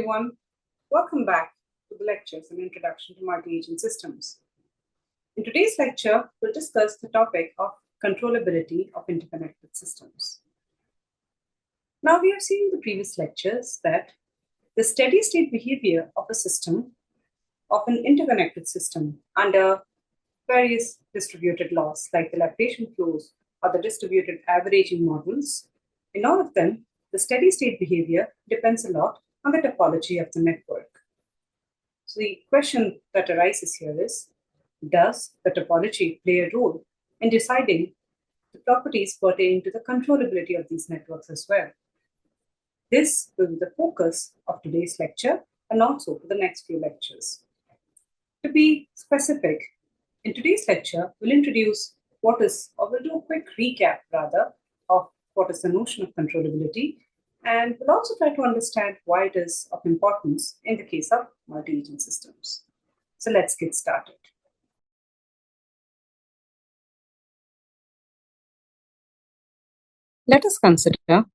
everyone. Welcome back to the lectures and introduction to multi-agent systems. In today's lecture, we'll discuss the topic of controllability of interconnected systems. Now, we have seen in the previous lectures that the steady state behavior of a system, of an interconnected system under various distributed laws like the Laplacian flows or the distributed averaging models, in all of them, the steady state behavior depends a lot on the topology of the network. So the question that arises here is, does the topology play a role in deciding the properties pertaining to the controllability of these networks as well? This will be the focus of today's lecture and also for the next few lectures. To be specific, in today's lecture, we'll introduce we'll do a quick recap rather of what is the notion of controllability, and we'll also try to understand why it is of importance in the case of multi-agent systems. So let's get started. Let us consider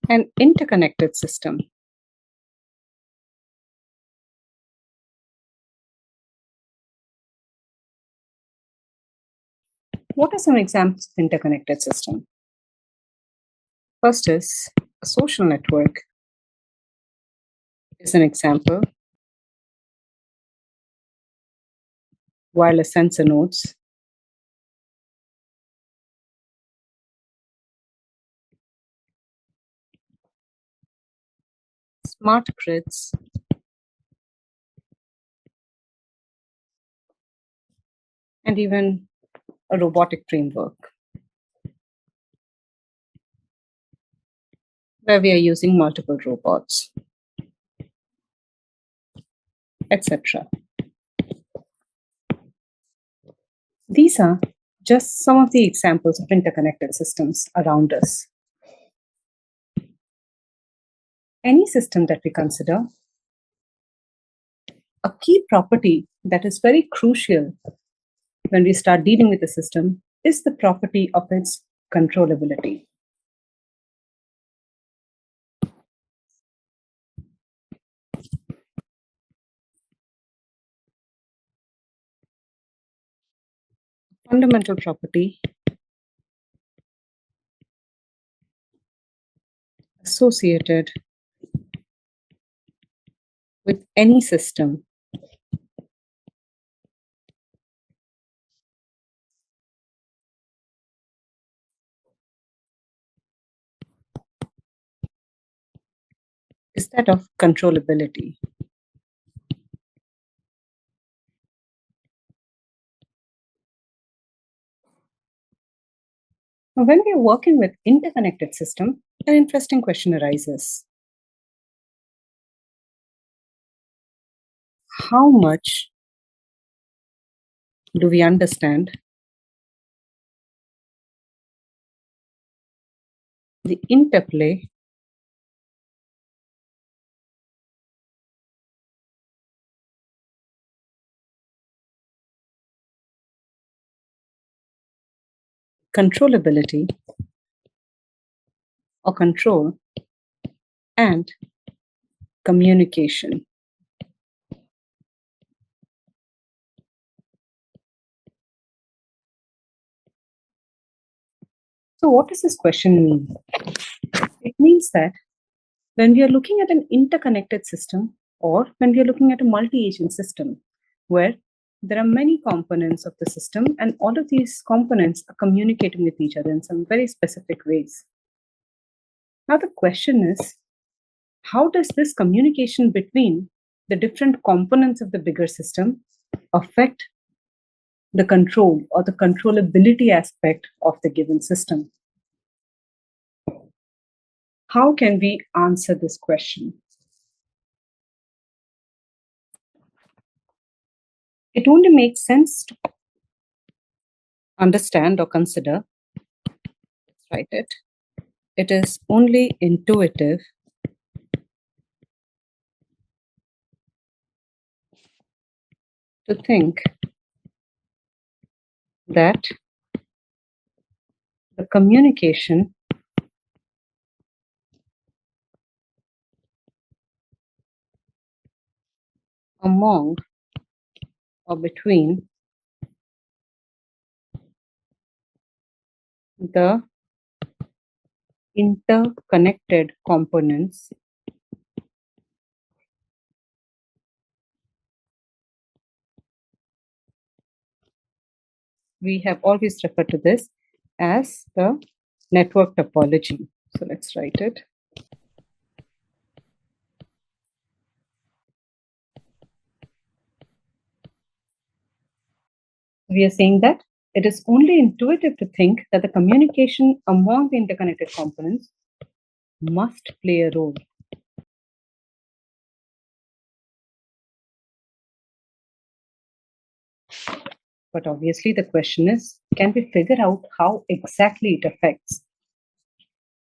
an interconnected system. What are some examples of interconnected system? First is a social network is an example. Wireless sensor nodes, smart grids, and even a robotic framework where we are using multiple robots, etc. These are just some of the examples of interconnected systems around us. Any system that we consider, a key property that is very crucial when we start dealing with the system is the property of its controllability. Fundamental property associated with any system is that of controllability. Now, when we are working with interconnected system, an interesting question arises. How much do we understand the interplay controllability or control and communication? So what does this question mean? It means that when we are looking at an interconnected system or when we are looking at a multi-agent system where there are many components of the system and all of these components are communicating with each other in some very specific ways. Now the question is, how does this communication between the different components of the bigger system affect the control or the controllability aspect of the given system? How can we answer this question? It only makes sense to understand or consider, let's write it, it is only intuitive to think that the communication among or between the interconnected components we have always referred to this as the network topology. So let's write it. We are saying that it is only intuitive to think that the communication among the interconnected components must play a role. But obviously the question is, can we figure out how exactly it affects?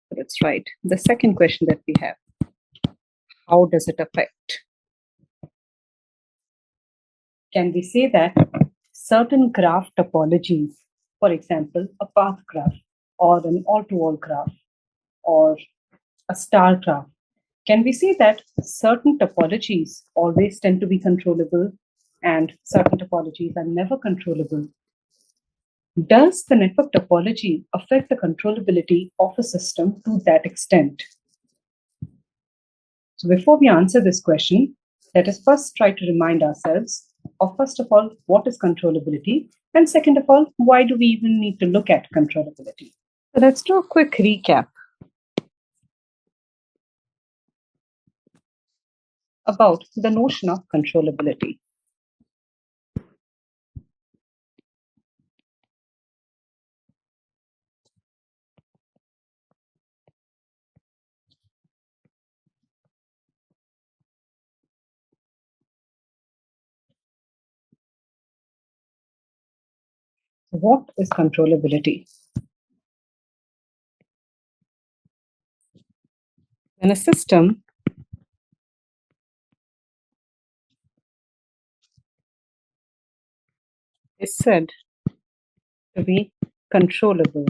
So let's write the second question that we have. How does it affect? Can we say that certain graph topologies, for example, a path graph or an all-to-all graph or a star graph, can we say that certain topologies always tend to be controllable and certain topologies are never controllable? Does the network topology affect the controllability of a system to that extent? So before we answer this question, let us first try to remind ourselves of, first of all, what is controllability? And second of all, why do we even need to look at controllability? So let's do a quick recap about the notion of controllability. What is controllability? When a system is said to be controllable,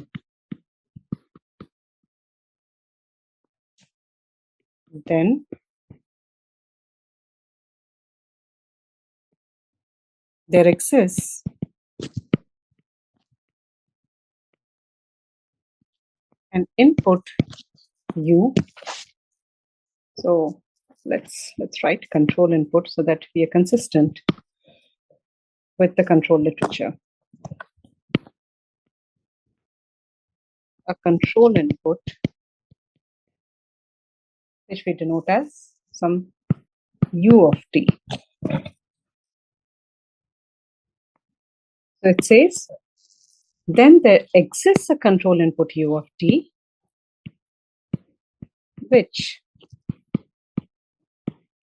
then there exists an input U. So let's write control input so that we are consistent with the control literature. A control input, which we denote as some U of t. So it says, then there exists a control input U of t, which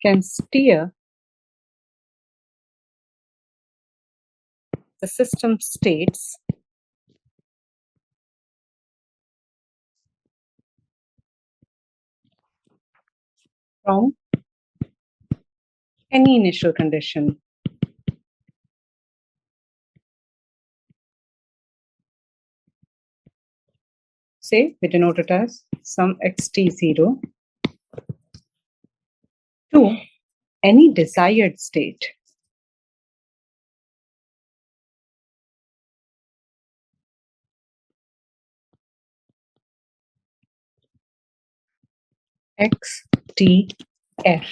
can steer the system states from any initial condition. Say we denote it as some xt0 to any desired state. XTF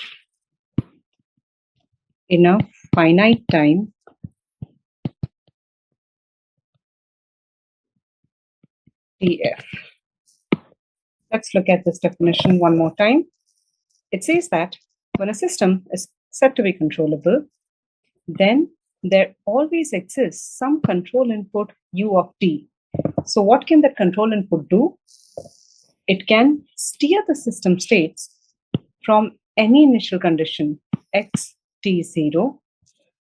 in a finite time TF. Let's look at this definition one more time. It says that when a system is said to be controllable, then there always exists some control input U of t. So what can that control input do? It can steer the system states from any initial condition xt0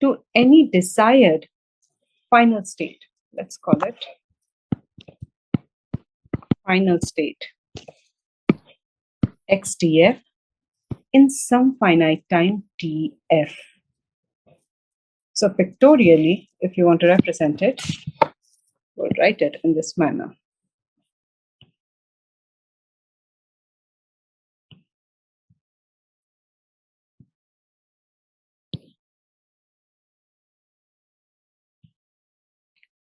to any desired final state. Let's call it final state xtf in some finite time tf. So pictorially, if you want to represent it, we'll write it in this manner.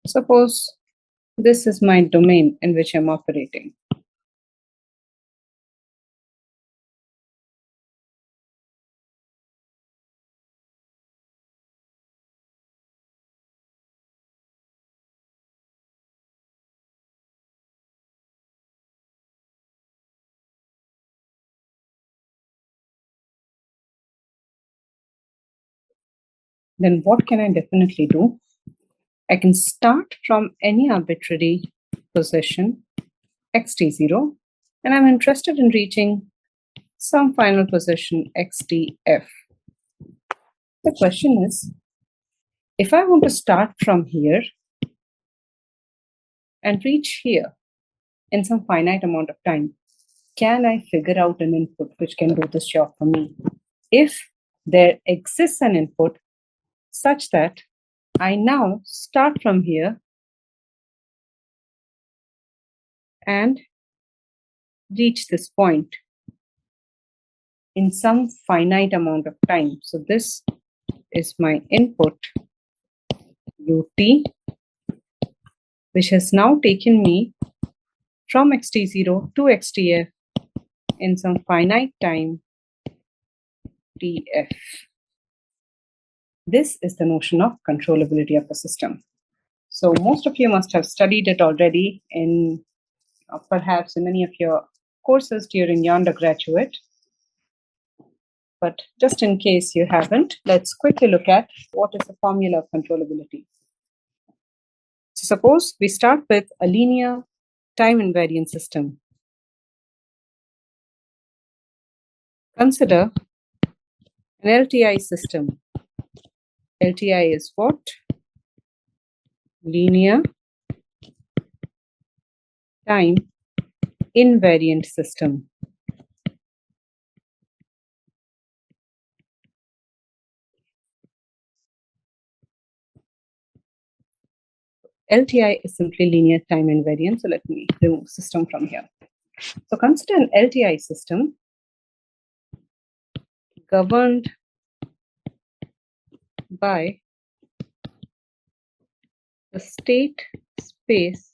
Suppose this is my domain in which I'm operating. Then what can I definitely do? I can start from any arbitrary position xt0, and I'm interested in reaching some final position xtf. The question is, if I want to start from here and reach here in some finite amount of time, can I figure out an input which can do this job for me? If there exists an input such that I now start from here and reach this point in some finite amount of time. So this is my input ut, which has now taken me from xt0 to xtf in some finite time tf. This is the notion of controllability of a system. So most of you must have studied it already in perhaps in many of your courses during your undergraduate. But just in case you haven't, let's quickly look at what is the formula of controllability. So suppose we start with a linear time invariant system. Consider an LTI system. LTI is what? Linear time invariant system. LTI is simply linear time invariant. So let me remove system from here. So consider an LTI system governed by the state space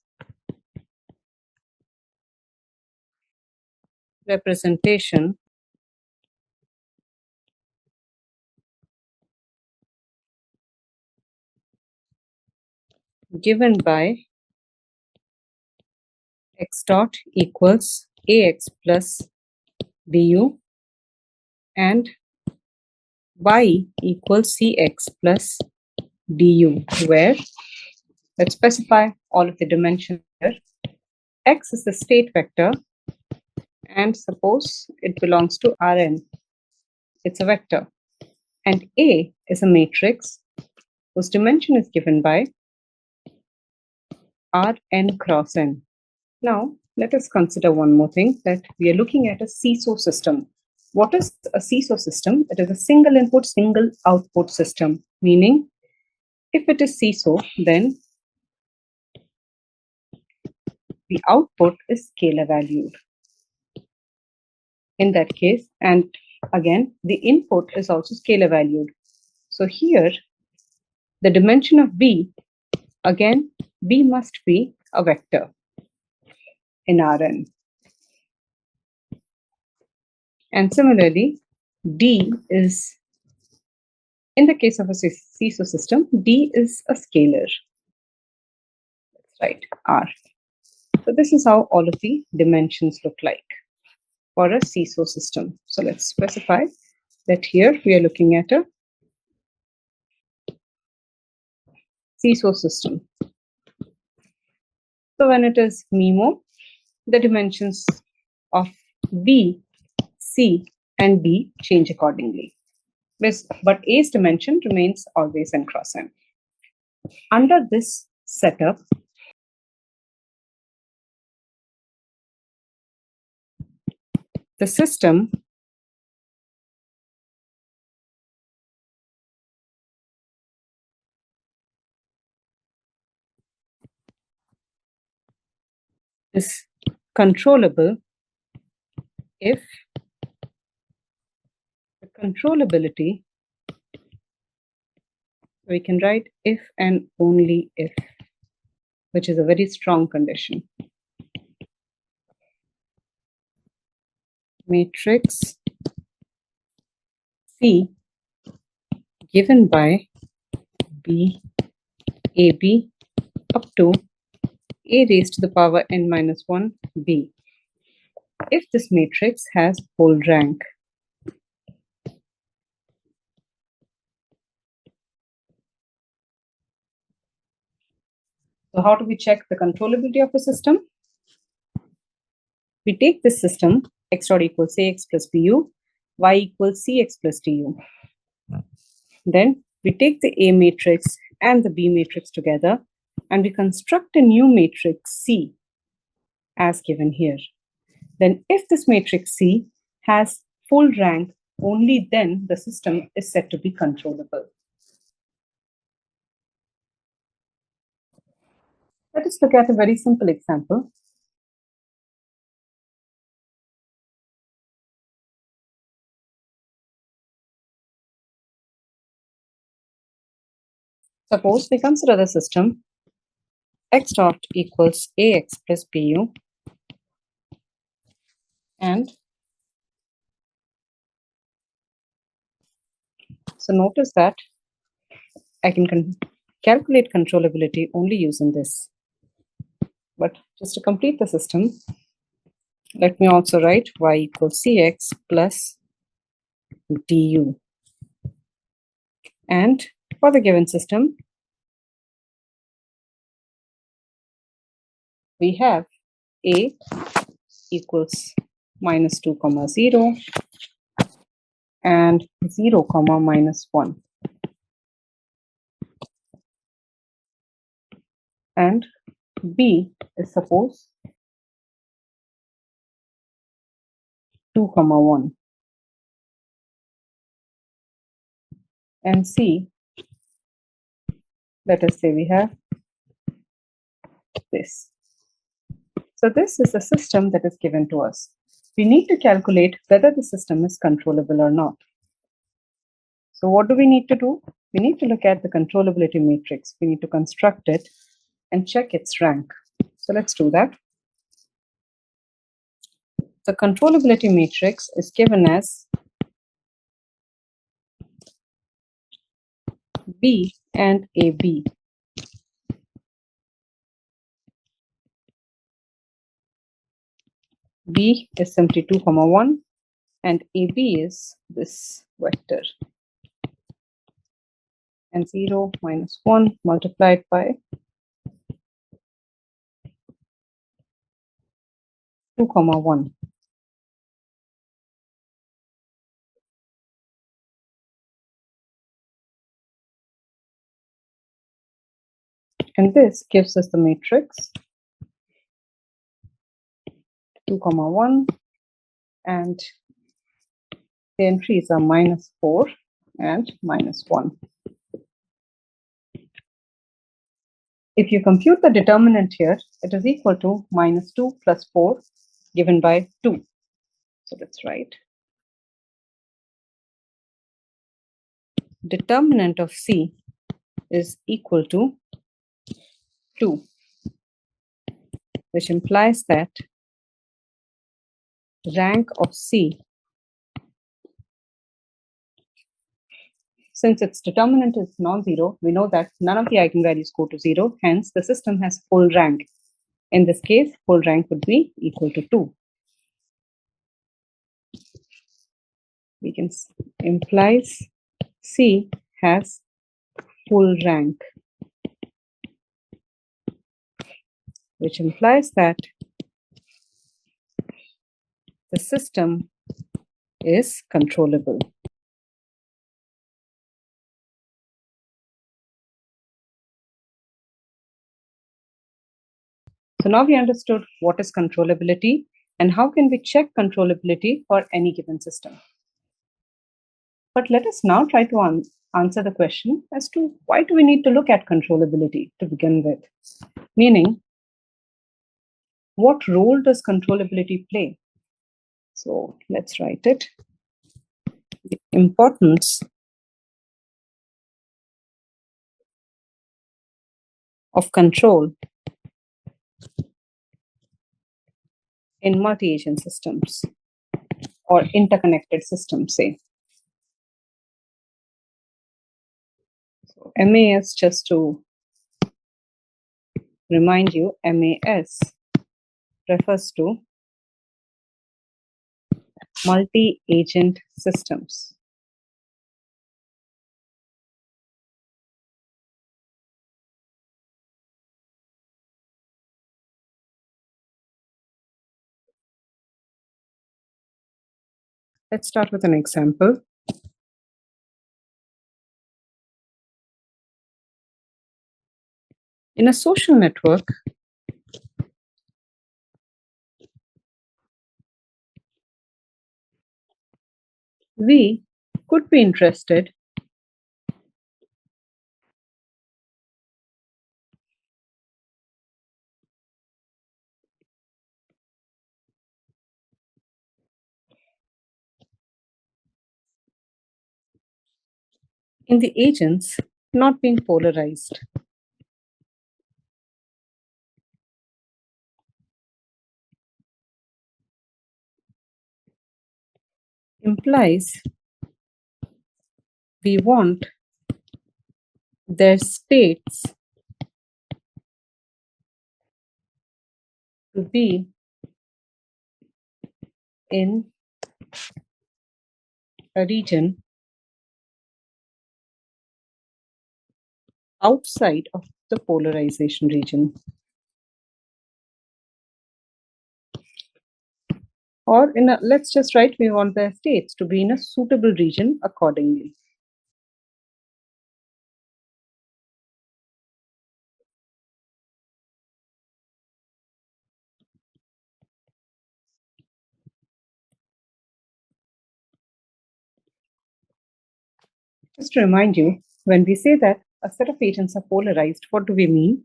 representation given by x dot equals ax plus bu and y equals cx plus du, where let's specify all of the dimensions here. X is the state vector, and suppose it belongs to Rn. It's a vector. And A is a matrix whose dimension is given by Rn cross n. Now, let us consider one more thing, that we are looking at a seesaw system. What is a seesaw system? It is a single input, single output system, meaning if it is seesaw, then the output is scalar valued in that case. And again, the input is also scalar valued. So here, the dimension of B, again, B must be a vector in Rn. And similarly, D is, in the case of a seesaw system, D is a scalar. That's right, R. So this is how all of the dimensions look like for a seesaw system. So let's specify that here we are looking at a seesaw system. So when it is MIMO, the dimensions of B, C, and D change accordingly. But A's dimension remains always n cross m. Under this setup, the system is controllable if the controllability, we can write if and only if which is a very strong condition. Matrix C given by B, AB up to A raised to the power n minus 1 B, if this matrix has whole rank. So how do we check the controllability of a system? We take this system, x dot equals ax plus bu, y equals cx plus du. Then we take the A matrix and the B matrix together, and we construct a new matrix C as given here. Then if this matrix C has full rank, only then the system is said to be controllable. Let us look at a very simple example. Suppose we consider the system x dot equals ax plus bu, and so notice that I can calculate controllability only using this. But just to complete the system, let me also write y equals cx plus du. And for the given system, we have a equals minus 2 comma 0 and 0 comma minus 1. And b is suppose 2 comma 1. And c, let us say we have this. So this is a system that is given to us. We need to calculate whether the system is controllable or not. So what do we need to do? We need to look at the controllability matrix. We need to construct it and check its rank. So let's do that. The controllability matrix is given as B and AB. B is simply 2 comma 1 and AB is this vector, and 0 minus 1 multiplied by 2 comma 1. And this gives us the matrix 2 comma 1, and the entries are minus 4 and minus 1. If you compute the determinant here, it is equal to minus 2 plus 4 given by 2. So let's write determinant of C is equal to 2, which implies that rank of C, since its determinant is non-zero, we know that none of the eigenvalues go to 0, hence the system has full rank. In this case, full rank would be equal to 2. We can implies C has full rank, which implies that the system is controllable. So now we understood what is controllability and how can we check controllability for any given system. But let us now try to answer the question as to why do we need to look at controllability to begin with? Meaning, what role does controllability play? So let's write it. The importance of control in multi-agent systems or interconnected systems, say. So MAS, just to remind you, MAS refers to multi-agent systems. Let's start with an example. In a social network, we could be interested in the agents not being polarized. Implies we want their states to be in a region outside of the polarization region. Or let's just write, we want their states to be in a suitable region accordingly. Just to remind you, when we say that a set of agents are polarized, what do we mean?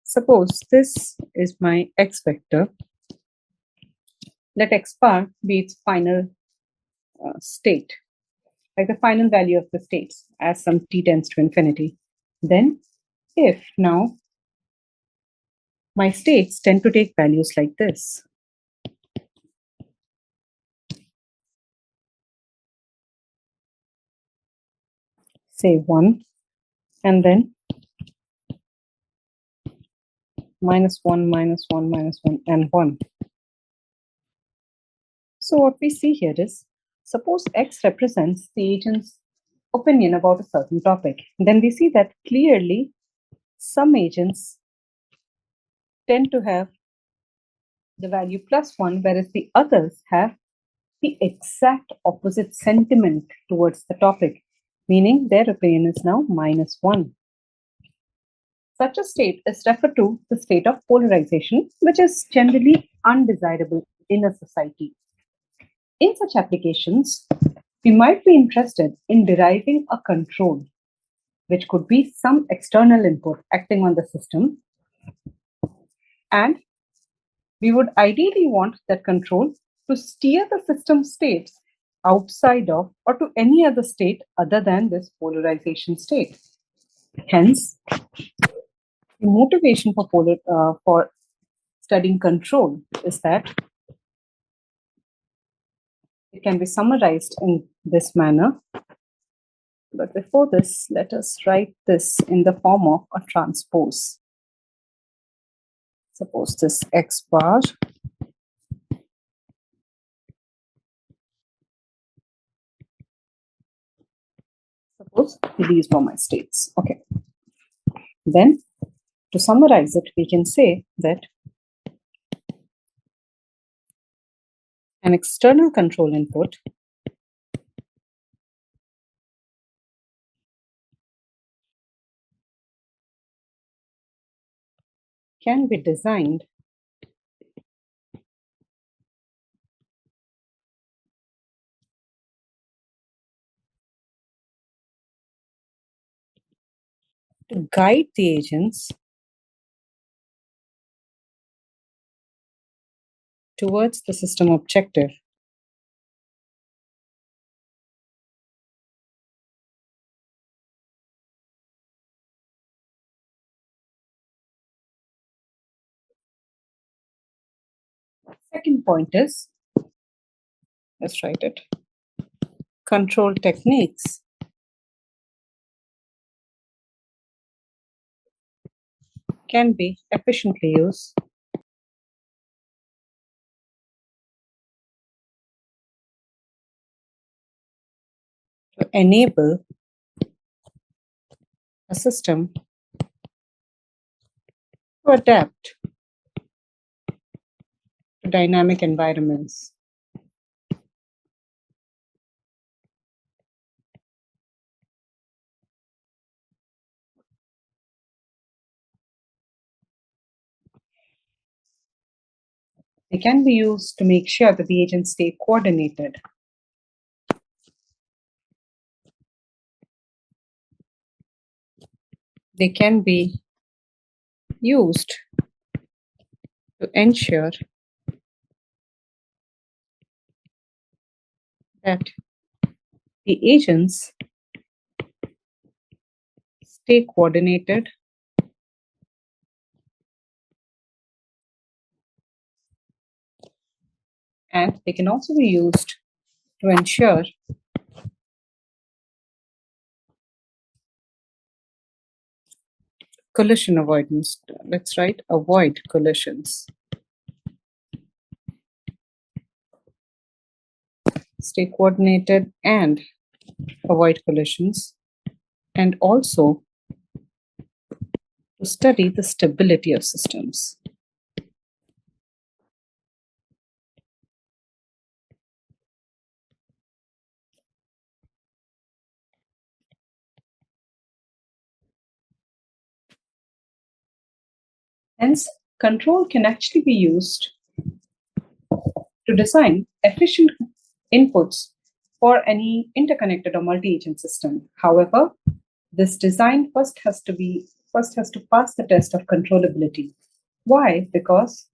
Suppose this is my x vector. Let x bar be its final state, like the final value of the states as some t tends to infinity. Then if now my states tend to take values like this, say 1, and then -1, -1, -1, and 1. So what we see here is, suppose X represents the agent's opinion about a certain topic. Then we see that clearly some agents tend to have the value +1, whereas the others have the exact opposite sentiment towards the topic, meaning their opinion is now -1. Such a state is referred to the state of polarization, which is generally undesirable in a society. In such applications, we might be interested in deriving a control, which could be some external input acting on the system, and we would ideally want that control to steer the system states outside of or to any other state other than this polarization state. Hence, the motivation for studying control is that it can be summarized in this manner. But before this, let us write this in the form of a transpose. Suppose this x bar suppose these were my states. Okay. Then to summarize it, we can say that an external control input can be designed to guide the agents towards the system objective. Second point is, let's write it, control techniques can be efficiently used to enable a system to adapt to dynamic environments. They can be used to make sure that the agents stay coordinated. They can be used to ensure that the agents stay coordinated and they can also be used to ensure collision avoidance. Let's write avoid collisions. Stay coordinated and avoid collisions, and also to study the stability of systems. Hence, control can actually be used to design efficient inputs for any interconnected or multi-agent system. However, this design first has to pass the test of controllability. Why? Because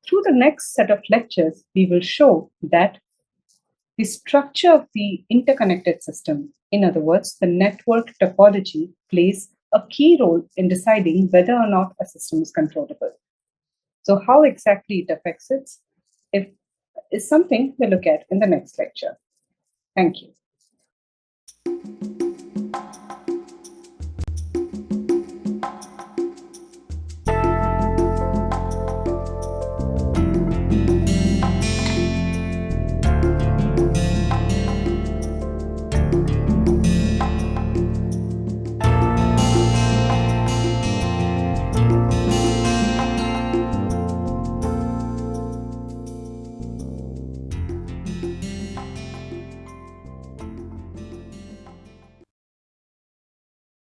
through the next set of lectures, we will show that the structure of the interconnected system, in other words, the network topology, plays a key role in deciding whether or not a system is controllable. So how exactly it affects it is something we'll look at in the next lecture. Thank you.